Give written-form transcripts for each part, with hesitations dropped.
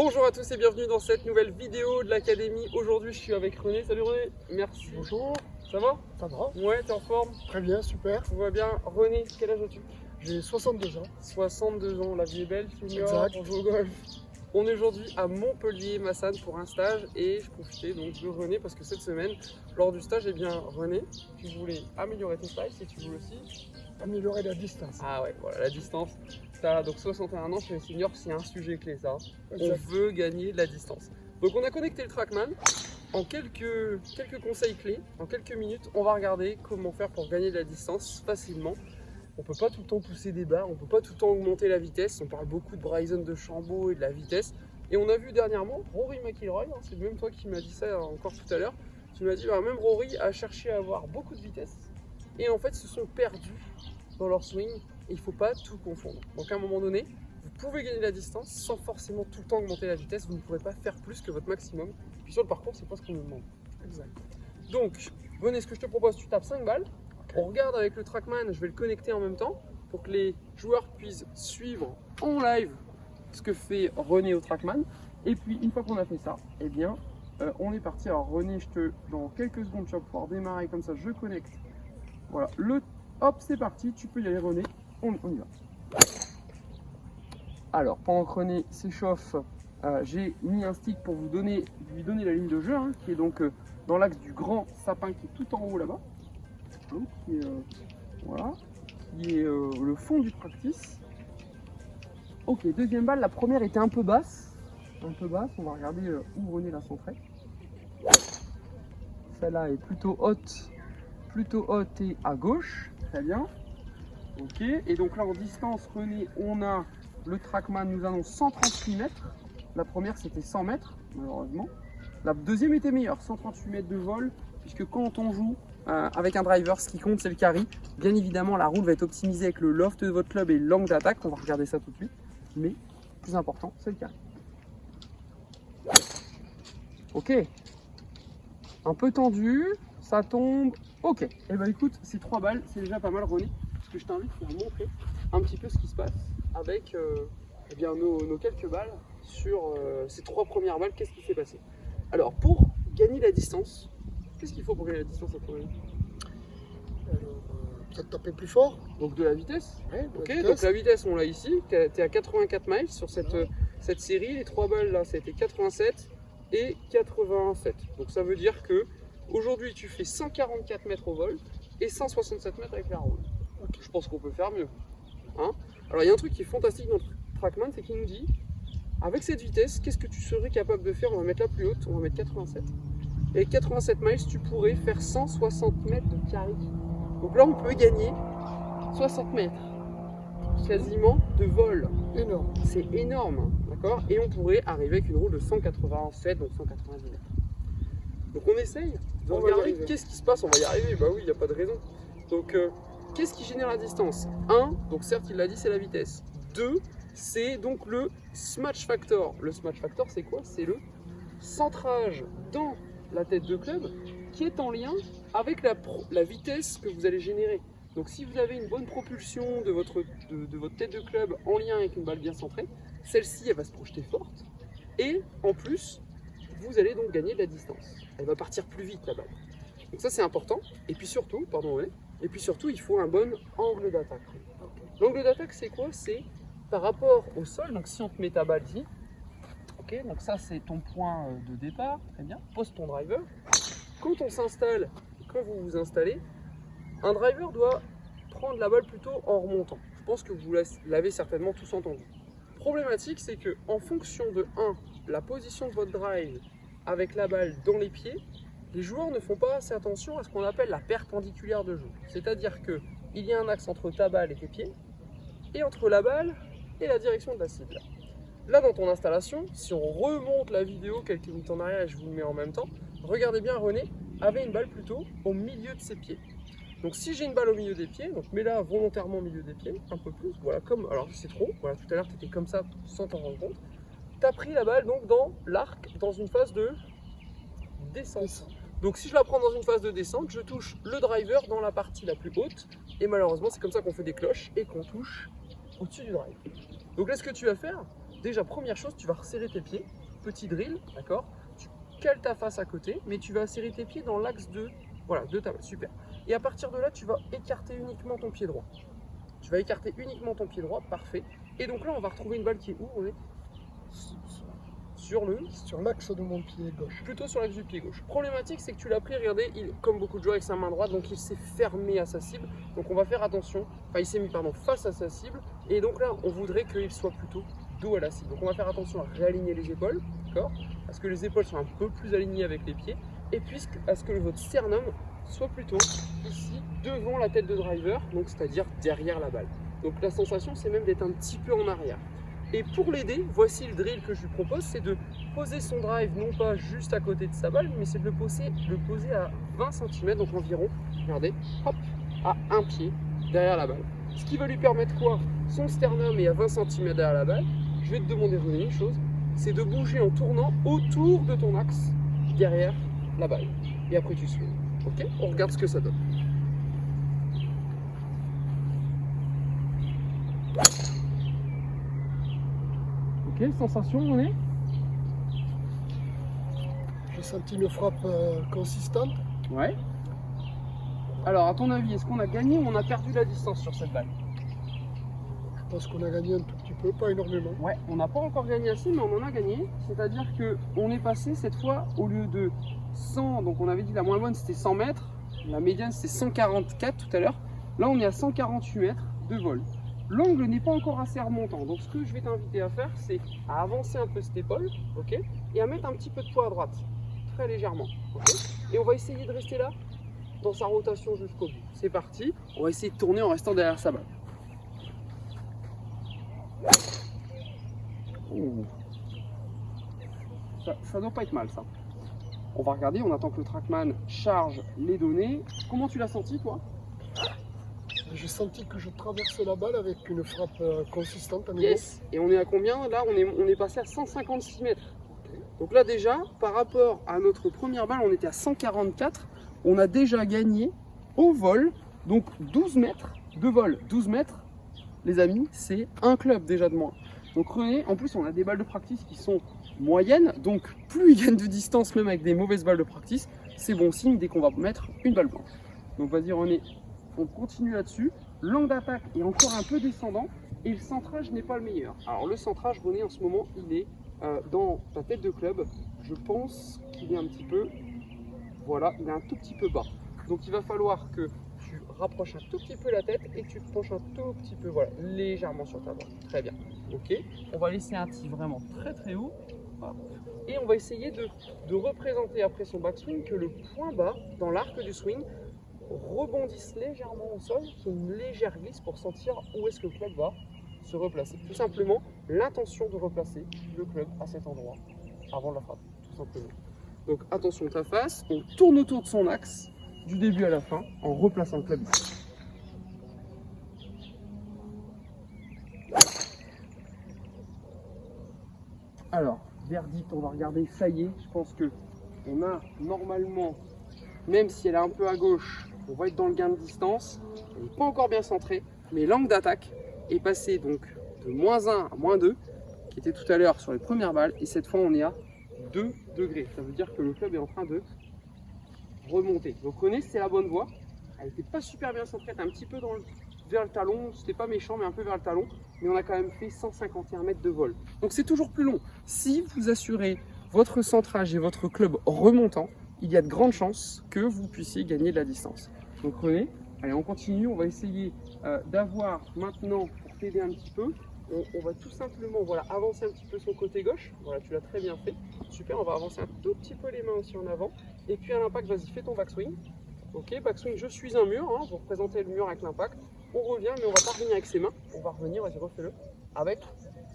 Bonjour à tous et bienvenue dans cette nouvelle vidéo de l'académie. Aujourd'hui je suis avec René. Salut René. Merci. Bonjour. Ça va? Ça va? Ouais, t'es en forme? Très bien, super. Tout va bien. René, quel âge as-tu? J'ai 62 ans. 62 ans, la vie est belle, senior, Exact. on joue au golf. On est aujourd'hui à Montpellier, Massan, pour un stage et je profitais donc de René parce que cette semaine, lors du stage, eh bien René, tu voulais améliorer tes styles et tu voulais aussi Améliorer la distance. Ah ouais, voilà, la distance. Tu as donc 61 ans chez les seniors, c'est un sujet clé ça. Exact. On veut gagner de la distance. Donc on a connecté le Trackman. En quelques conseils clés, en quelques minutes, on va regarder comment faire pour gagner de la distance facilement. On ne peut pas tout le temps pousser des barres, on ne peut pas tout le temps augmenter la vitesse. On parle beaucoup de Bryson DeChambeau et de la vitesse. Et on a vu dernièrement Rory McIlroy, hein, c'est même toi qui m'as dit ça encore tout à l'heure. Tu m'as dit même Rory a cherché à avoir beaucoup de vitesse et en fait se sont perdus dans leur swing et il ne faut pas tout confondre. Donc à un moment donné, vous pouvez gagner la distance sans forcément tout le temps augmenter la vitesse, vous ne pourrez pas faire plus que votre maximum. Puis sur le parcours, c'est pas ce qu'on nous demande. Exact. Donc, René, ce que je te propose, tu tapes 5 balles, on regarde avec le Trackman, je vais le connecter en même temps pour que les joueurs puissent suivre en live ce que fait René au Trackman. Et puis une fois qu'on a fait ça, eh bien on est parti. Alors René, dans quelques secondes, tu vas pouvoir démarrer comme ça, je connecte. Voilà, hop, c'est parti, tu peux y aller René, on y va. Alors, pendant que René s'échauffe, j'ai mis un stick pour lui donner la ligne de jeu, hein, qui est donc dans l'axe du grand sapin qui est tout en haut là-bas. Donc, qui est le fond du practice. Ok, deuxième balle, la première était un peu basse. On va regarder où René l'a centré. Celle-là est plutôt haute et à gauche. Très bien. Ok, et donc là en distance, René, on a le Trackman nous annonce 138 mètres. La première c'était 100 mètres, malheureusement. La deuxième était meilleure, 138 mètres de vol, puisque quand on joue avec un driver, ce qui compte c'est le carry. Bien évidemment, la roule va être optimisée avec le loft de votre club et l'angle d'attaque. On va regarder ça tout de suite. Mais le plus important, c'est le carry. Ok. Un peu tendu, ça tombe. Ok. Et ben écoute, ces 3 balles, c'est déjà pas mal, René. Parce que je t'invite à montrer un petit peu ce qui se passe avec eh bien, nos quelques balles sur ces 3 premières balles. Qu'est-ce qui s'est passé? Alors, pour gagner la distance, qu'est-ce qu'il faut pour gagner la distance à ton avis? Peut-être taper plus fort. Donc de la vitesse. Ouais, Ok, donc la vitesse, on l'a ici. Tu es à 84 miles sur cette série. Les 3 balles là, ça a été 87 et 87. Donc ça veut dire que aujourd'hui, tu fais 144 mètres au vol et 167 mètres avec la roue. Okay. Je pense qu'on peut faire mieux. Hein? Alors il y a un truc qui est fantastique dans le Trackman, c'est qu'il nous dit, avec cette vitesse, qu'est-ce que tu serais capable de faire? On va mettre la plus haute, on va mettre 87. Et avec 87 miles, tu pourrais faire 160 mètres de carry. Donc là, on peut gagner 60 mètres quasiment de vol. Énorme. C'est énorme, d'accord? Et on pourrait arriver avec une roue de 187, donc 190 mètres. Donc on essaye de regarder qu'est-ce qui se passe, on va y arriver. Bah oui, il n'y a pas de raison. Donc qu'est-ce qui génère la distance? 1, donc certes il l'a dit, c'est la vitesse. 2, c'est donc le smash factor. Le smash factor, c'est quoi? C'est le centrage dans la tête de club qui est en lien avec la vitesse que vous allez générer. Donc si vous avez une bonne propulsion de votre tête de club en lien avec une balle bien centrée, celle-ci elle va se projeter forte et en plus vous allez donc gagner de la distance. Elle va partir plus vite la balle. Donc ça c'est important. Et puis surtout, il faut un bon angle d'attaque. L'angle d'attaque c'est quoi? C'est par rapport au sol. Donc si on te met ta balle ici, ok, donc ça c'est ton point de départ, très bien, pose ton driver. Quand on s'installe, quand vous vous installez, un driver doit prendre la balle plutôt en remontant. Je pense que vous l'avez certainement tous entendu. Problématique, c'est que en fonction de 1, la position de votre drive avec la balle dans les pieds, les joueurs ne font pas assez attention à ce qu'on appelle la perpendiculaire de jeu. C'est-à-dire qu'il y a un axe entre ta balle et tes pieds, et entre la balle et la direction de la cible. Là, dans ton installation, si on remonte la vidéo quelques minutes en arrière et je vous le mets en même temps, regardez bien, René avait une balle plutôt au milieu de ses pieds. Donc si j'ai une balle au milieu des pieds, donc mets-la volontairement au milieu des pieds, un peu plus, voilà, comme, alors c'est trop, voilà, tout à l'heure tu étais comme ça sans t'en rendre compte. Tu as pris la balle donc dans l'arc, dans une phase de descente. Donc si je la prends dans une phase de descente, je touche le driver dans la partie la plus haute, et malheureusement c'est comme ça qu'on fait des cloches et qu'on touche au-dessus du drive. Donc là ce que tu vas faire, déjà, première chose, tu vas resserrer tes pieds. Petit drill, d'accord? Tu cales ta face à côté, mais tu vas serrer tes pieds dans l'axe de ta balle. Super. Et à partir de là, tu vas écarter uniquement ton pied droit. Tu vas écarter uniquement ton pied droit, parfait. Et donc là, on va retrouver une balle qui est où? On est sur l'axe de mon pied gauche. Plutôt sur l'axe du pied gauche. Problématique, c'est que tu l'as pris, regardez, comme beaucoup de joueurs avec sa main droite, donc il s'est fermé à sa cible. Donc on va faire attention. Enfin, il s'est mis face à sa cible. Et donc là, on voudrait qu'il soit plutôt dos à la cible. Donc on va faire attention à réaligner les épaules, d'accord? À ce que les épaules soient un peu plus alignées avec les pieds. Et puis à ce que votre sternum soit plutôt ici, devant la tête de driver, donc c'est-à-dire derrière la balle. Donc la sensation, c'est même d'être un petit peu en arrière. Et pour l'aider, voici le drill que je lui propose, c'est de poser son drive non pas juste à côté de sa balle, mais c'est de le poser à 20 cm, donc environ, regardez, hop, à un pied derrière la balle. Ce qui va lui permettre quoi? Son sternum est à 20 cm derrière la balle. Je vais te demander une chose, c'est de bouger en tournant autour de ton axe derrière la balle. Et après tu swings. Ok? On regarde ce que ça donne. Ok, sensation, on est? J'ai senti une frappe consistante. Ouais. Alors, à ton avis, est-ce qu'on a gagné ou on a perdu la distance sur cette balle? Je pense qu'on a gagné un tout petit peu, pas énormément. Ouais, on n'a pas encore gagné assez, mais on en a gagné. C'est-à-dire qu'on est passé cette fois, au lieu de 100, donc on avait dit la moins bonne c'était 100 mètres, la médiane c'était 144 tout à l'heure. Là, on est à 148 mètres de vol. L'angle n'est pas encore assez remontant, donc ce que je vais t'inviter à faire, c'est à avancer un peu cette épaule, ok, et à mettre un petit peu de poids à droite, très légèrement, ok. Et on va essayer de rester là, dans sa rotation jusqu'au bout. C'est parti, on va essayer de tourner en restant derrière sa balle. Oh. Ça doit pas être mal ça. On va regarder, on attend que le TrackMan charge les données. Comment tu l'as senti toi? J'ai senti que je traversais la balle avec une frappe consistante à nouveau. Yes. Et on est à combien? Là on est passé à 156 mètres. Donc là déjà, par rapport à notre première balle, on était à 144. On a déjà gagné au vol, donc 12 mètres de vol. 12 mètres, les amis, c'est un club déjà de moins. Donc René, en plus on a des balles de practice qui sont moyennes, donc plus il gagne de distance même avec des mauvaises balles de practice, c'est bon signe dès qu'on va mettre une balle blanche. Donc vas-y René, on continue là-dessus. L'angle d'attaque est encore un peu descendant et le centrage n'est pas le meilleur. Alors le centrage René en ce moment il est dans ta tête de club, je pense qu'il est un petit peu, voilà, il est un tout petit peu bas. Donc il va falloir que tu rapproches un tout petit peu la tête et que tu te penches un tout petit peu, voilà, légèrement sur ta balle. Très bien. Ok. On va laisser un tee vraiment très très haut. Et on va essayer de représenter après son backswing que le point bas dans l'arc du swing rebondisse légèrement au sol, qu'il y ait une légère glisse pour sentir où est-ce que le club va se replacer. Tout simplement l'intention de replacer le club à cet endroit avant la frappe, tout simplement. Donc attention ta face, on tourne autour de son axe du début à la fin en replaçant le club ici. Alors, verdict, on va regarder, ça y est, je pense que on a normalement, même si elle est un peu à gauche, on va être dans le gain de distance. Elle n'est pas encore bien centrée, mais l'angle d'attaque est passé donc de -1 à -2, qui était tout à l'heure sur les premières balles, et cette fois on est à 2 degrés. Ça veut dire que le club est en train de remonter. Donc René, c'est la bonne voie. Elle n'était pas super bien centrée, elle était un petit peu vers le talon, c'était pas méchant, mais un peu vers le talon. Mais on a quand même fait 151 mètres de vol. Donc c'est toujours plus long. Si vous assurez votre centrage et votre club remontant, il y a de grandes chances que vous puissiez gagner de la distance. Donc René, allez on continue, on va essayer d'avoir maintenant, pour t'aider un petit peu, on va tout simplement avancer un petit peu son côté gauche. Voilà, tu l'as très bien fait. Super, on va avancer un tout petit peu les mains aussi en avant. Et puis à l'impact, vas-y, fais ton backswing. Ok, backswing, je suis un mur, hein, vous représentez le mur avec l'impact. On revient, mais on va pas revenir avec ses mains. On va revenir, vas-y, refais-le, avec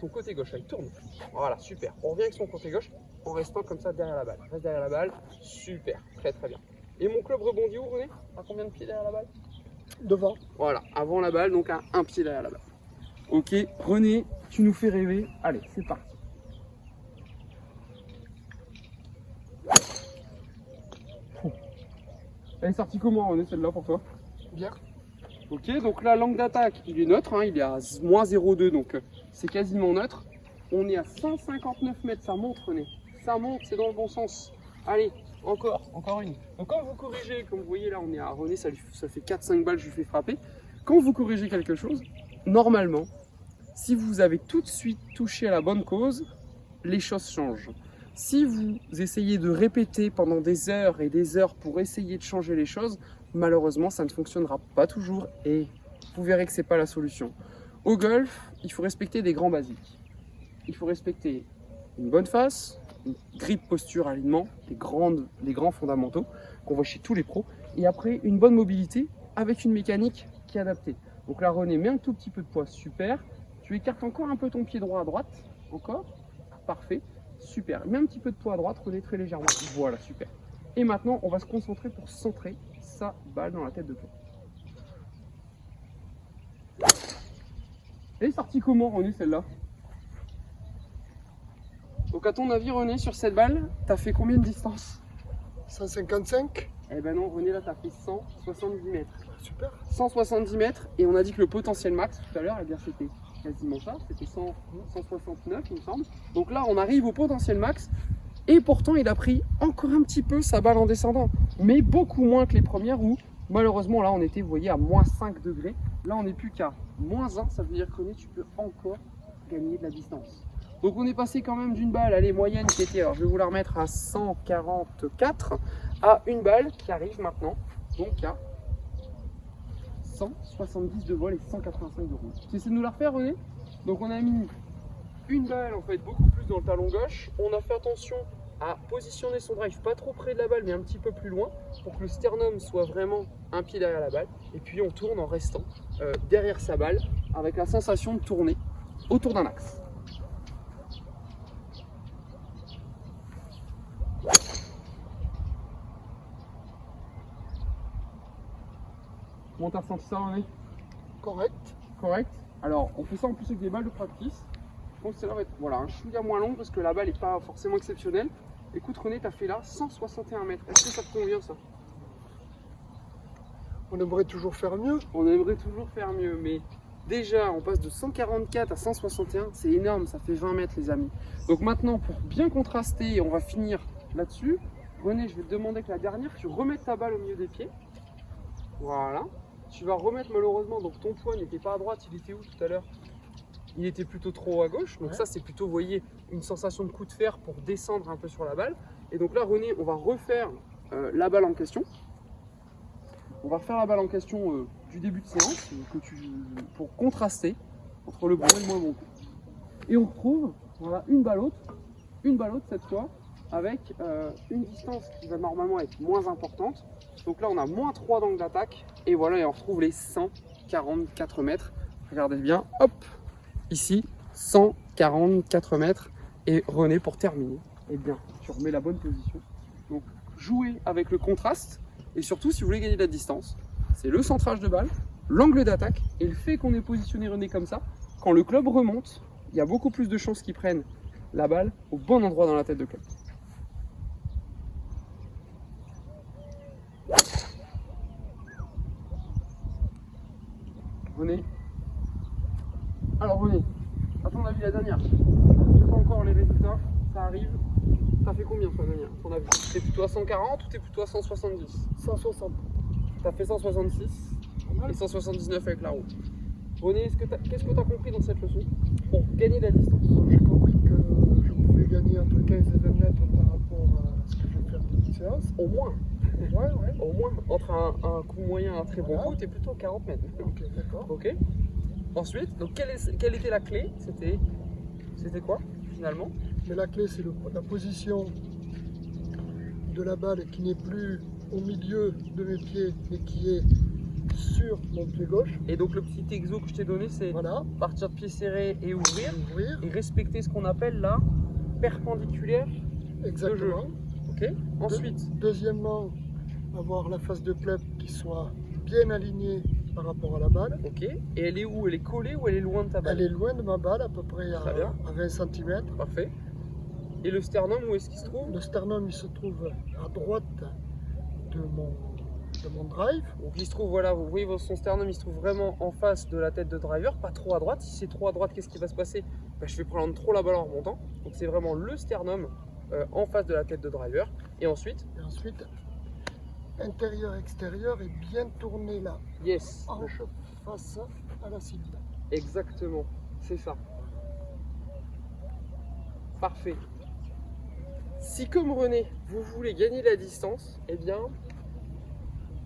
son côté gauche. Allez, tourne. Voilà, super. On revient avec son côté gauche en restant comme ça derrière la balle. Reste derrière la balle. Super, très très bien. Et mon club rebondit où, René? À combien de pieds derrière la balle? Devant. Voilà, avant la balle, donc à un pied derrière la balle. Ok, René, tu nous fais rêver. Allez, c'est parti. Elle est sortie comment, René, celle-là pour toi? Bien. Ok, donc là, l'angle d'attaque, il est neutre, hein, il est à -0,2, donc c'est quasiment neutre. On est à 159 mètres, ça monte René. Ça monte, c'est dans le bon sens. Allez, encore une. Donc quand vous corrigez, comme vous voyez là, on est à René, ça fait 4-5 balles, je lui fais frapper. Quand vous corrigez quelque chose, normalement, si vous avez tout de suite touché à la bonne cause, les choses changent. Si vous essayez de répéter pendant des heures et des heures pour essayer de changer les choses, malheureusement, ça ne fonctionnera pas toujours et vous verrez que ce n'est pas la solution. Au golf, il faut respecter des grands basiques. Il faut respecter une bonne face, une grip, posture, alignement, les grands fondamentaux qu'on voit chez tous les pros. Et après, une bonne mobilité avec une mécanique qui est adaptée. Donc là, René, mets un tout petit peu de poids, super. Tu écartes encore un peu ton pied droit à droite, encore, parfait, super. Mets un petit peu de poids à droite, René, très légèrement, voilà, super. Et maintenant, on va se concentrer pour centrer sa balle dans la tête de club. Elle est sortie comment, René, celle-là? Donc à ton avis, René, sur cette balle, t'as fait combien de distance? 155. Eh ben non, René, là, t'as fait 170 mètres. Super. 170 mètres, et on a dit que le potentiel max tout à l'heure, eh bien c'était quasiment ça, c'était 169 il me semble. Donc là on arrive au potentiel max, et pourtant il a pris encore un petit peu sa balle en descendant, mais beaucoup moins que les premières où malheureusement là on était, vous voyez, à moins 5 degrés. Là on n'est plus qu'à moins 1, ça veut dire que tu peux encore gagner de la distance. Donc on est passé quand même d'une balle, allez, moyenne qui était, alors je vais vous la remettre à 144, à une balle qui arrive maintenant, donc à 170 de vol et 185 de rouge. Tu essaies de nous la refaire, René? Donc on a mis une balle en fait beaucoup plus dans le talon gauche. On a fait attention à positionner son drive pas trop près de la balle mais un petit peu plus loin pour que le sternum soit vraiment un pied derrière la balle. Et puis on tourne en restant derrière sa balle avec la sensation de tourner autour d'un axe. Comment t'as ressenti ça, René? Correct. Correct. Alors, on fait ça en plus avec des balles de practice. Je pense que celle-là va être un chouïa moins longue parce que la balle n'est pas forcément exceptionnelle. Écoute, René, t'as fait là 161 mètres. Est-ce que ça te convient, ça? On aimerait toujours faire mieux. On aimerait toujours faire mieux, mais déjà, on passe de 144 à 161. C'est énorme, ça fait 20 mètres, les amis. Donc maintenant, pour bien contraster, on va finir là-dessus. René, je vais te demander que la dernière, tu remettes ta balle au milieu des pieds. Voilà. Tu vas remettre malheureusement, donc ton poids n'était pas à droite, il était où tout à l'heure? Il était plutôt trop à gauche, donc ça c'est plutôt, vous voyez, une sensation de coup de fer pour descendre un peu sur la balle. Et donc là, René, on va refaire la balle en question. On va refaire la balle en question du début de séance pour contraster entre le bon et le moins bon coup. Et on retrouve, voilà, une balle haute cette fois, avec une distance qui va normalement être moins importante. Donc là, on a moins 3 d'angle d'attaque. Et voilà, et on retrouve les 144 mètres. Regardez bien, hop, ici, 144 mètres. Et René, pour terminer, eh bien, tu remets la bonne position. Donc, jouer avec le contraste. Et surtout, si vous voulez gagner de la distance, c'est le centrage de balle, l'angle d'attaque et le fait qu'on ait positionné René comme ça. Quand le club remonte, il y a beaucoup plus de chances qu'il prenne la balle au bon endroit dans la tête de club. René. Alors René, à ton avis la dernière, je sais pas encore les résultats, ça arrive. T'as fait combien toi dernière, ton avis? T'es plutôt à 140 ou t'es plutôt à 170? 160. T'as fait 166 et 179 avec la roue. René, qu'est-ce que t'as compris dans cette leçon pour gagner de la distance? J'ai compris que je pouvais gagner entre 15 et 20 mètres par rapport à ce que je vais faire de séance. Au moins. Ouais. Au moins, entre un coup moyen et un très bon coup, t'es plutôt à 40 mètres. Ok, d'accord. Ok. Ensuite, donc quelle était la clé? C'était quoi finalement? Mais la clé, c'est la position de la balle qui n'est plus au milieu de mes pieds, mais qui est sur mon pied gauche. Et donc le petit exo que je t'ai donné, c'est voilà. Partir de pied serré et ouvrir. Et respecter ce qu'on appelle la perpendiculaire. Exactement. De jeu. Ok. Ensuite. Deuxièmement, avoir la face de club qui soit bien alignée par rapport à la balle. Ok. Et elle est où? Elle est collée ou elle est loin de ta balle? Elle est loin de ma balle, à peu près à 20 cm. Parfait. Et le sternum, où est-ce qu'il se trouve? Le sternum, il se trouve à droite de mon drive. Donc il se trouve, voilà, vous voyez son sternum, il se trouve vraiment en face de la tête de driver, pas trop à droite. Si c'est trop à droite, qu'est-ce qui va se passer? bah, je vais prendre trop la balle en remontant. Donc c'est vraiment le sternum en face de la tête de driver. Et ensuite, intérieur-extérieur et bien tourner la yes. hanche face à la cible. Exactement, c'est ça. Parfait. Si comme René, vous voulez gagner la distance, eh bien,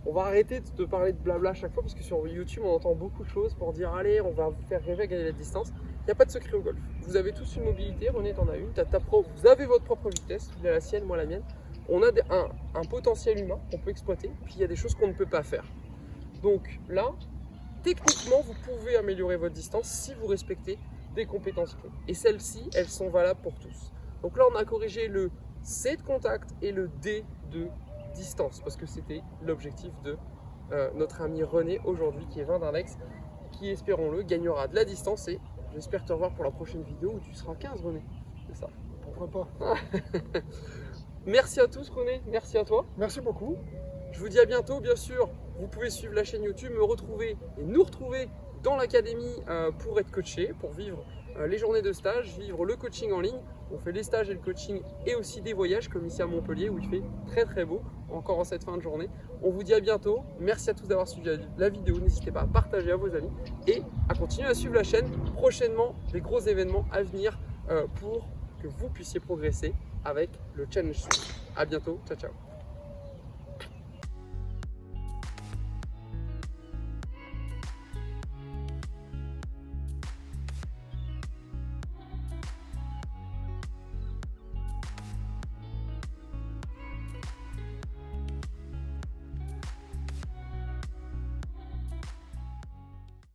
on va arrêter de te parler de blabla à chaque fois parce que sur YouTube, on entend beaucoup de choses pour dire allez, on va vous faire rêver à gagner la distance. Il n'y a pas de secret au golf. Vous avez tous une mobilité, René t'en as une, vous avez votre propre vitesse, il a la sienne, moi la mienne. On a un potentiel humain qu'on peut exploiter, puis il y a des choses qu'on ne peut pas faire. Donc là, techniquement, vous pouvez améliorer votre distance si vous respectez des compétences clés. Et celles-ci, elles sont valables pour tous. Donc là, on a corrigé le C de contact et le D de distance, parce que c'était l'objectif de notre ami René aujourd'hui, qui est 20 d'index, qui, espérons-le, gagnera de la distance. Et j'espère te revoir pour la prochaine vidéo où tu seras 15, René. C'est ça. Pourquoi pas. Merci à tous, René. Merci à toi. Merci beaucoup. Je vous dis à bientôt, bien sûr. Vous pouvez suivre la chaîne YouTube, me retrouver et nous retrouver dans l'académie pour être coaché, pour vivre les journées de stage, vivre le coaching en ligne. On fait les stages et le coaching et aussi des voyages comme ici à Montpellier où il fait très très beau encore en cette fin de journée. On vous dit à bientôt. Merci à tous d'avoir suivi la vidéo. N'hésitez pas à partager à vos amis et à continuer à suivre la chaîne. Prochainement, des gros événements à venir pour que vous puissiez progresser avec le Challenge Suisse. À bientôt. Ciao, ciao.